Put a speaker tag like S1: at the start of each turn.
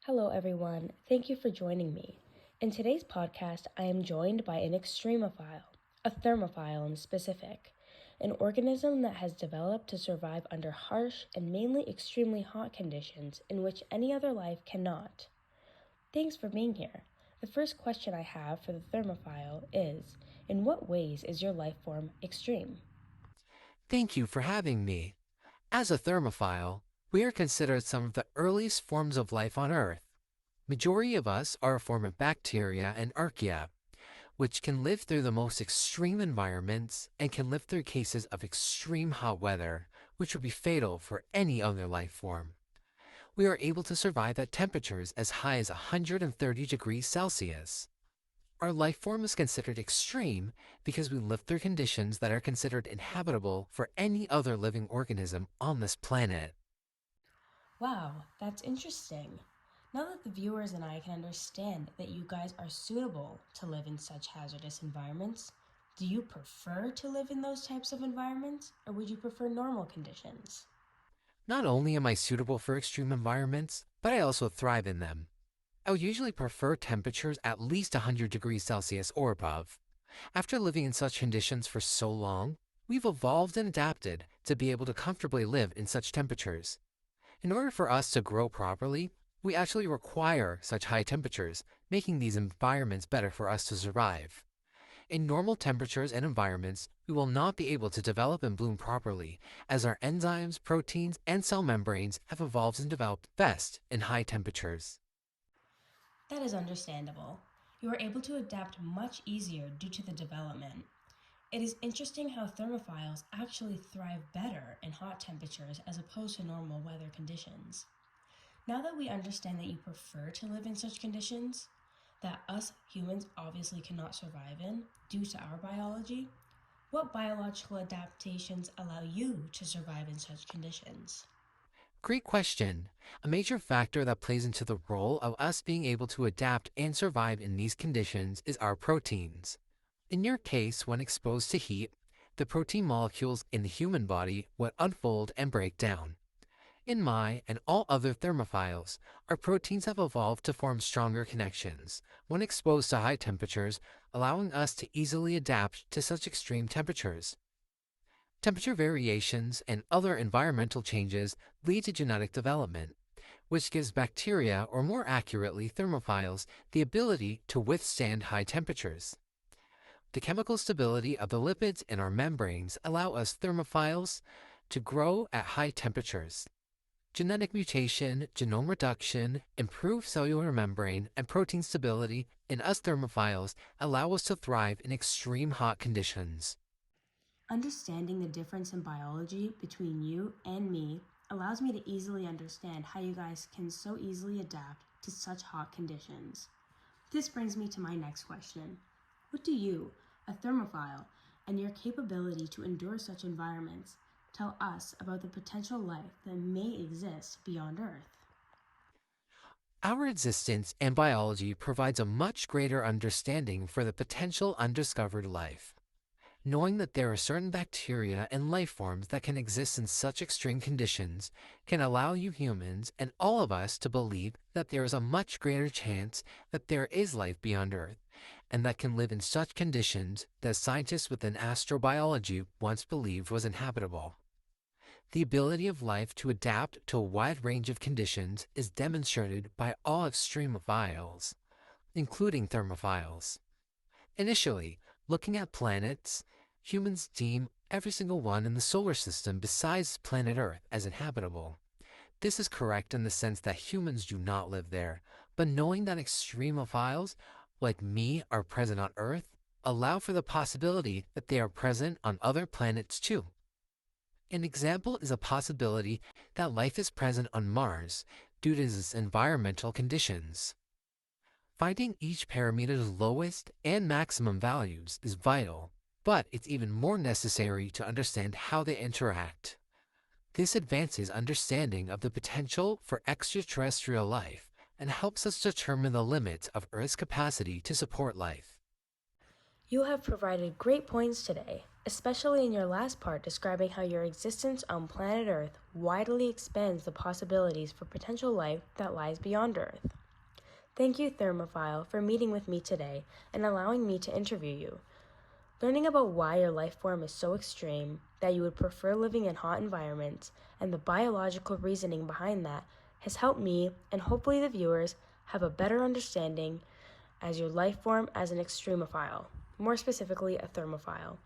S1: Hello, everyone. Thank you for joining me. In today's podcast, I am joined by an extremophile, a thermophile in specific, an organism that has developed to survive under harsh and mainly extremely hot conditions in which any other life cannot. Thanks for being here. The first question I have for the thermophile is, in what ways is your life form extreme?
S2: Thank you for having me. As a thermophile, we are considered some of the earliest forms of life on Earth. Majority of us are a form of bacteria and archaea, which can live through the most extreme environments and can live through cases of extreme hot weather, which would be fatal for any other life form. We are able to survive at temperatures as high as 130 degrees Celsius. Our life form is considered extreme because we live through conditions that are considered inhabitable for any other living organism on this planet.
S1: Wow, that's interesting. Now that the viewers and I can understand that you guys are suitable to live in such hazardous environments, do you prefer to live in those types of environments, or would you prefer normal conditions?
S2: Not only am I suitable for extreme environments, but I also thrive in them. I would usually prefer temperatures at least 100 degrees Celsius or above. After living in such conditions for so long, we've evolved and adapted to be able to comfortably live in such temperatures. In order for us to grow properly, we actually require such high temperatures, making these environments better for us to survive. In normal temperatures and environments, we will not be able to develop and bloom properly, as our enzymes, proteins, and cell membranes have evolved and developed best in high temperatures.
S1: That is understandable. You are able to adapt much easier due to the development. It is interesting how thermophiles actually thrive better in hot temperatures as opposed to normal weather conditions. Now that we understand that you prefer to live in such conditions, that us humans obviously cannot survive in due to our biology, what biological adaptations allow you to survive in such conditions?
S2: Great question. A major factor that plays into the role of us being able to adapt and survive in these conditions is our proteins. In your case, when exposed to heat, the protein molecules in the human body would unfold and break down. In my and all other thermophiles, our proteins have evolved to form stronger connections when exposed to high temperatures, allowing us to easily adapt to such extreme temperatures. Temperature variations and other environmental changes lead to genetic development, which gives bacteria, or more accurately thermophiles, the ability to withstand high temperatures. The chemical stability of the lipids in our membranes allow us thermophiles to grow at high temperatures. Genetic mutation, genome reduction, improved cellular membrane, and protein stability in us thermophiles allow us to thrive in extreme hot conditions.
S1: Understanding the difference in biology between you and me allows me to easily understand how you guys can so easily adapt to such hot conditions. This brings me to my next question. What do you, a thermophile, and your capability to endure such environments tell us about the potential life that may exist beyond Earth?
S2: Our existence and biology provides a much greater understanding for the potential undiscovered life. Knowing that there are certain bacteria and life forms that can exist in such extreme conditions can allow you humans and all of us to believe that there is a much greater chance that there is life beyond Earth, and that can live in such conditions that scientists within astrobiology once believed was inhabitable. The ability of life to adapt to a wide range of conditions is demonstrated by all extremophiles, including thermophiles. Initially, looking at planets, humans deem every single one in the solar system besides planet Earth as inhabitable. This is correct in the sense that humans do not live there, but knowing that extremophiles, like me, are present on Earth, allow for the possibility that they are present on other planets too. An example is a possibility that life is present on Mars due to its environmental conditions. Finding each parameter's lowest and maximum values is vital, but it's even more necessary to understand how they interact. This advances understanding of the potential for extraterrestrial life and helps us determine the limits of Earth's capacity to support life.
S1: You have provided great points today, especially in your last part describing how your existence on planet Earth widely expands the possibilities for potential life that lies beyond Earth. Thank you, Extremophile, for meeting with me today and allowing me to interview you. Learning about why your life form is so extreme that you would prefer living in hot environments and the biological reasoning behind that has helped me and hopefully the viewers have a better understanding as your life form as an extremophile, more specifically a thermophile.